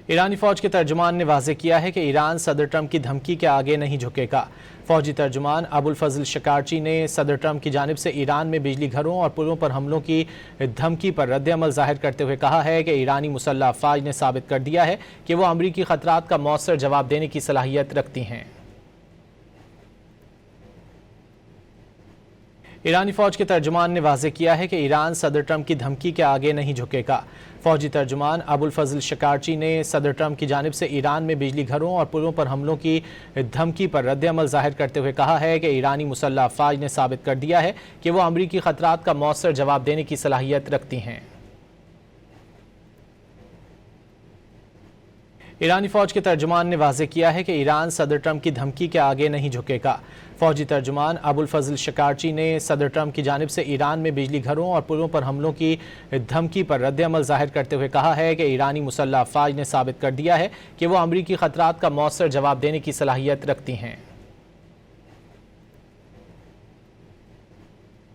ایرانی فوج کے ترجمان نے واضح کیا ہے کہ ایران صدر ٹرمپ کی دھمکی کے آگے نہیں جھکے گا۔ فوجی ترجمان ابوالفضل شکارچی نے صدر ٹرمپ کی جانب سے ایران میں بجلی گھروں اور پلوں پر حملوں کی دھمکی پر رد عمل ظاہر کرتے ہوئے کہا ہے کہ ایرانی مسلح افواج نے ثابت کر دیا ہے کہ وہ امریکی خطرات کا مؤثر جواب دینے کی صلاحیت رکھتی ہیں۔ ایرانی فوج کے ترجمان نے واضح کیا ہے کہ ایران صدر ٹرمپ کی دھمکی کے آگے نہیں جھکے گا۔ فوجی ترجمان ابوالفضل شکارچی نے صدر ٹرمپ کی جانب سے ایران میں بجلی گھروں اور پلوں پر حملوں کی دھمکی پر رد عمل ظاہر کرتے ہوئے کہا ہے کہ ایرانی مسلح افواج نے ثابت کر دیا ہے کہ وہ امریکی خطرات کا مؤثر جواب دینے کی صلاحیت رکھتی ہیں۔ ایرانی فوج کے ترجمان نے واضح کیا ہے کہ ایران صدر ٹرمپ کی دھمکی کے آگے نہیں جھکے گا۔ فوجی ترجمان ابوالفضل شکارچی نے صدر ٹرمپ کی جانب سے ایران میں بجلی گھروں اور پلوں پر حملوں کی دھمکی پر رد عمل ظاہر کرتے ہوئے کہا ہے کہ ایرانی مسلح افواج نے ثابت کر دیا ہے کہ وہ امریکی خطرات کا مؤثر جواب دینے کی صلاحیت رکھتی ہیں۔